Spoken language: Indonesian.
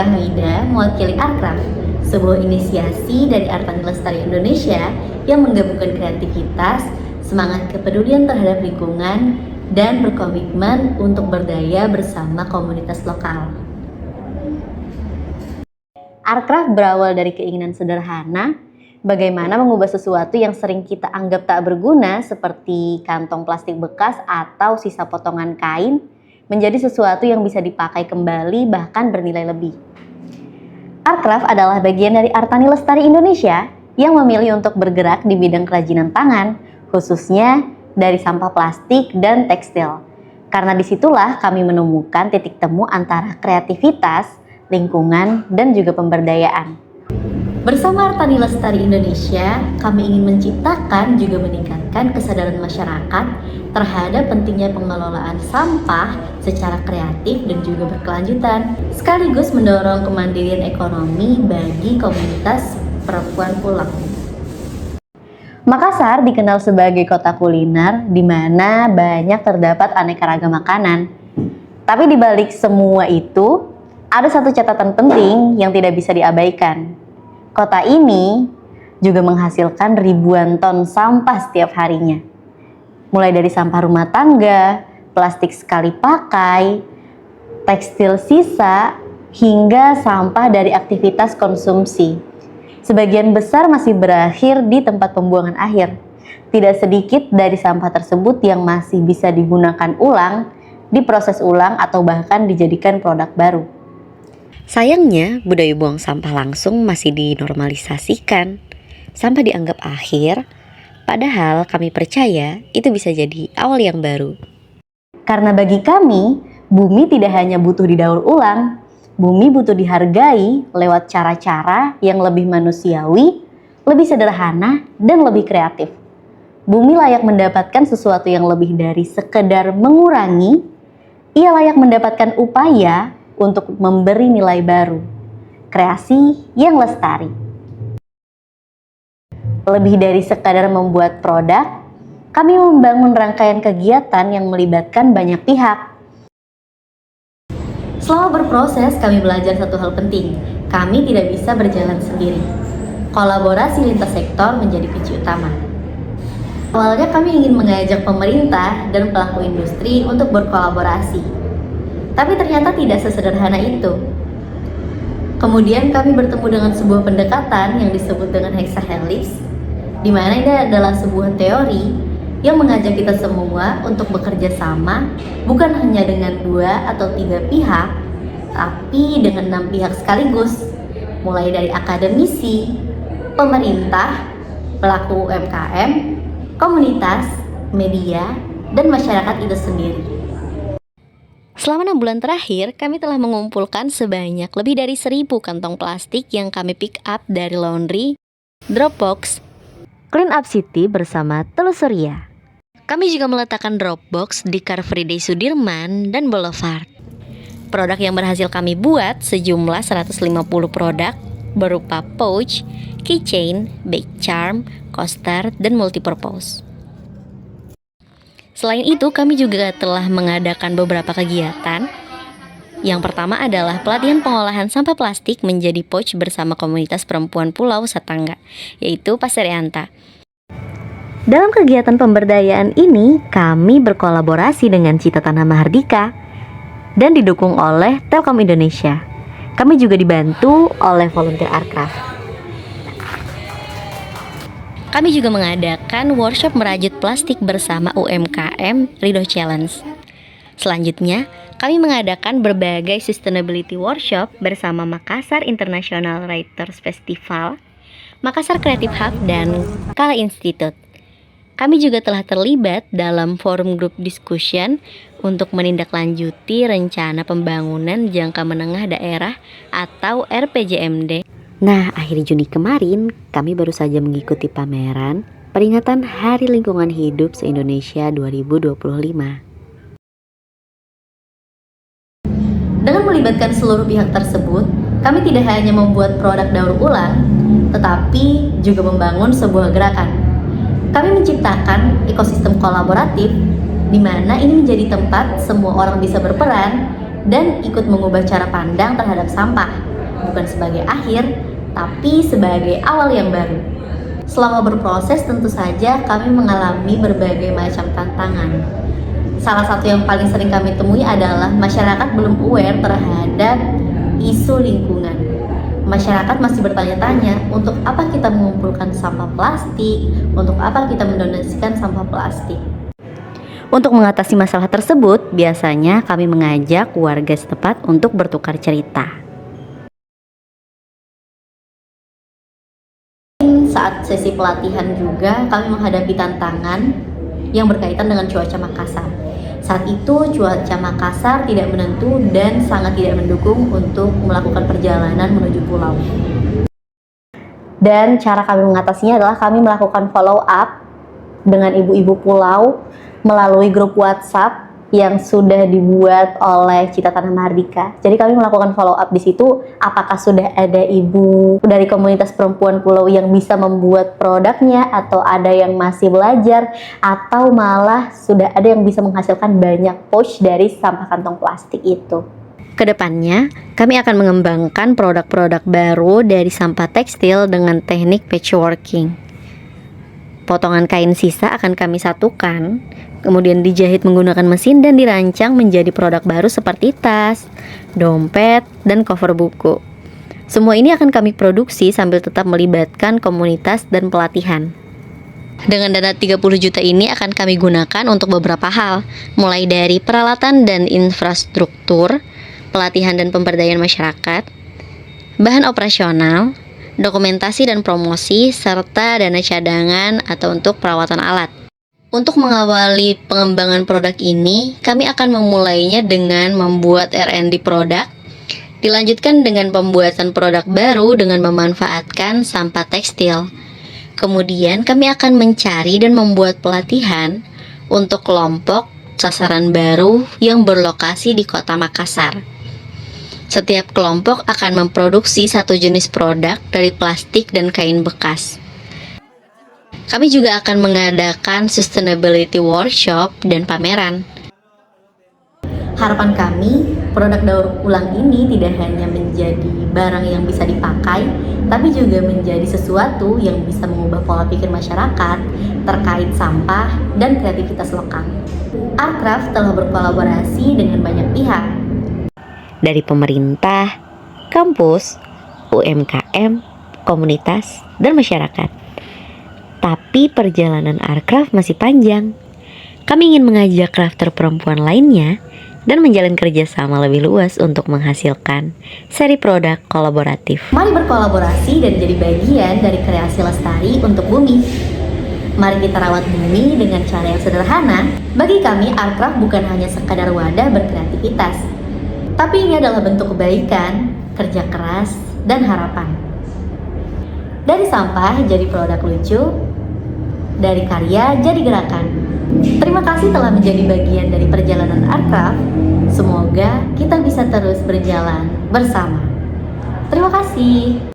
Rahmida, mewakili Arkraf, sebuah inisiasi dari Artani Lestari Indonesia yang menggabungkan kreativitas, semangat kepedulian terhadap lingkungan, dan berkomitmen untuk berdaya bersama komunitas lokal. Arkraf berawal dari keinginan sederhana, bagaimana mengubah sesuatu yang sering kita anggap tak berguna seperti kantong plastik bekas atau sisa potongan kain menjadi sesuatu yang bisa dipakai kembali bahkan bernilai lebih. Arkraf adalah bagian dari Artani Lestari Indonesia yang memilih untuk bergerak di bidang kerajinan tangan, khususnya dari sampah plastik dan tekstil. Karena disitulah kami menemukan titik temu antara kreativitas, lingkungan, dan juga pemberdayaan. Bersama Artani Lestari Indonesia, kami ingin menciptakan juga meningkatkan kesadaran masyarakat terhadap pentingnya pengelolaan sampah secara kreatif dan juga berkelanjutan, sekaligus mendorong kemandirian ekonomi bagi komunitas perempuan pulau. Makassar dikenal sebagai kota kuliner di mana banyak terdapat aneka ragam makanan. Tapi di balik semua itu, ada satu catatan penting yang tidak bisa diabaikan. Kota ini juga menghasilkan ribuan ton sampah setiap harinya. Mulai dari sampah rumah tangga, plastik sekali pakai, tekstil sisa, hingga sampah dari aktivitas konsumsi. Sebagian besar masih berakhir di tempat pembuangan akhir. Tidak sedikit dari sampah tersebut yang masih bisa digunakan ulang, diproses ulang, atau bahkan dijadikan produk baru. Sayangnya, budaya buang sampah langsung masih dinormalisasikan. Sampah dianggap akhir, padahal kami percaya itu bisa jadi awal yang baru. Karena bagi kami, bumi tidak hanya butuh didaur ulang, bumi butuh dihargai lewat cara-cara yang lebih manusiawi, lebih sederhana, dan lebih kreatif. Bumi layak mendapatkan sesuatu yang lebih dari sekedar mengurangi, ia layak mendapatkan upaya untuk memberi nilai baru, kreasi yang lestari. Lebih dari sekadar membuat produk, kami membangun rangkaian kegiatan yang melibatkan banyak pihak. Selama berproses, kami belajar satu hal penting, kami tidak bisa berjalan sendiri. Kolaborasi lintas sektor menjadi kunci utama. Awalnya kami ingin mengajak pemerintah dan pelaku industri untuk berkolaborasi. Tapi ternyata tidak sesederhana itu. Kemudian kami bertemu dengan sebuah pendekatan yang disebut dengan hexahelix, di mana ini adalah sebuah teori yang mengajak kita semua untuk bekerja sama bukan hanya dengan 2 atau 3 pihak, tapi dengan 6 pihak sekaligus, mulai dari akademisi, pemerintah, pelaku UMKM, komunitas, media, dan masyarakat itu sendiri. Selama 6 bulan terakhir, kami telah mengumpulkan sebanyak lebih dari 1.000 kantong plastik yang kami pick up dari laundry, Dropbox, Clean Up City bersama Telusuria. Kami juga meletakkan Dropbox di Car Free Day Sudirman dan Boulevard. Produk yang berhasil kami buat sejumlah 150 produk berupa pouch, keychain, bag charm, coaster, dan multipurpose. Selain itu, kami juga telah mengadakan beberapa kegiatan. Yang pertama adalah pelatihan pengolahan sampah plastik menjadi pouch bersama komunitas perempuan Pulau Satangga, yaitu Pasir Anta. Dalam kegiatan pemberdayaan ini, kami berkolaborasi dengan Cita Tanah Mahardika dan didukung oleh Telkom Indonesia. Kami juga dibantu oleh volunteer Arkraf. Kami juga mengadakan workshop merajut plastik bersama UMKM Rido Challenge. Selanjutnya, kami mengadakan berbagai sustainability workshop bersama Makassar International Writers Festival, Makassar Creative Hub, dan Kala Institute. Kami juga telah terlibat dalam forum group discussion untuk menindaklanjuti rencana pembangunan jangka menengah daerah atau RPJMD. Nah, akhir Juni kemarin, kami baru saja mengikuti pameran peringatan Hari Lingkungan Hidup se-Indonesia 2025. Dengan melibatkan seluruh pihak tersebut, kami tidak hanya membuat produk daur ulang, tetapi juga membangun sebuah gerakan. Kami menciptakan ekosistem kolaboratif, di mana ini menjadi tempat semua orang bisa berperan dan ikut mengubah cara pandang terhadap sampah. bukan sebagai akhir, tapi sebagai awal yang baru. Selama berproses tentu saja kami mengalami berbagai macam tantangan. Salah satu yang paling sering kami temui adalah masyarakat belum aware terhadap isu lingkungan. Masyarakat masih bertanya-tanya, untuk apa kita mengumpulkan sampah plastik, untuk apa kita mendonasikan sampah plastik. Untuk mengatasi masalah tersebut, biasanya kami mengajak warga setempat untuk bertukar cerita. Saat sesi pelatihan juga kami menghadapi tantangan yang berkaitan dengan cuaca Makassar. Saat itu cuaca Makassar tidak menentu dan sangat tidak mendukung untuk melakukan perjalanan menuju pulau. Dan cara kami mengatasinya adalah kami melakukan follow up dengan ibu-ibu pulau melalui grup WhatsApp yang sudah dibuat oleh Cita Tanah Mardika. Jadi kami melakukan follow up di situ, apakah sudah ada ibu dari komunitas perempuan pulau yang bisa membuat produknya, atau ada yang masih belajar, atau malah sudah ada yang bisa menghasilkan banyak pouch dari sampah kantong plastik itu. Kedepannya, kami akan mengembangkan produk-produk baru dari sampah tekstil dengan teknik patchworking. Potongan kain sisa akan kami satukan, kemudian dijahit menggunakan mesin dan dirancang menjadi produk baru seperti tas, dompet, dan cover buku. Semua ini akan kami produksi sambil tetap melibatkan komunitas dan pelatihan. Dengan dana 30 juta ini akan kami gunakan untuk beberapa hal, mulai dari peralatan dan infrastruktur, pelatihan dan pemberdayaan masyarakat, bahan operasional, dokumentasi dan promosi, serta dana cadangan atau untuk perawatan alat. Untuk mengawali pengembangan produk ini, kami akan memulainya dengan membuat R&D produk, dilanjutkan dengan pembuatan produk baru dengan memanfaatkan sampah tekstil. Kemudian kami akan mencari dan membuat pelatihan untuk kelompok sasaran baru yang berlokasi di Kota Makassar. Setiap kelompok akan memproduksi satu jenis produk dari plastik dan kain bekas. Kami juga akan mengadakan sustainability workshop dan pameran. Harapan kami, produk daur ulang ini tidak hanya menjadi barang yang bisa dipakai, tapi juga menjadi sesuatu yang bisa mengubah pola pikir masyarakat terkait sampah dan kreativitas lokal. Artcraft telah berkolaborasi dengan banyak pihak, dari pemerintah, kampus, UMKM, komunitas, dan masyarakat. Tapi perjalanan Artcraft masih panjang. Kami ingin mengajak crafter perempuan lainnya dan menjalin kerjasama lebih luas untuk menghasilkan seri produk kolaboratif. Mari berkolaborasi dan jadi bagian dari kreasi lestari untuk bumi. Mari kita rawat bumi dengan cara yang sederhana. Bagi kami, Artcraft bukan hanya sekadar wadah berkreativitas, tapi ini adalah bentuk kebaikan, kerja keras, dan harapan. Dari sampah jadi produk lucu, dari karya jadi gerakan. Terima kasih telah menjadi bagian dari perjalanan Artcraft. Semoga kita bisa terus berjalan bersama. Terima kasih.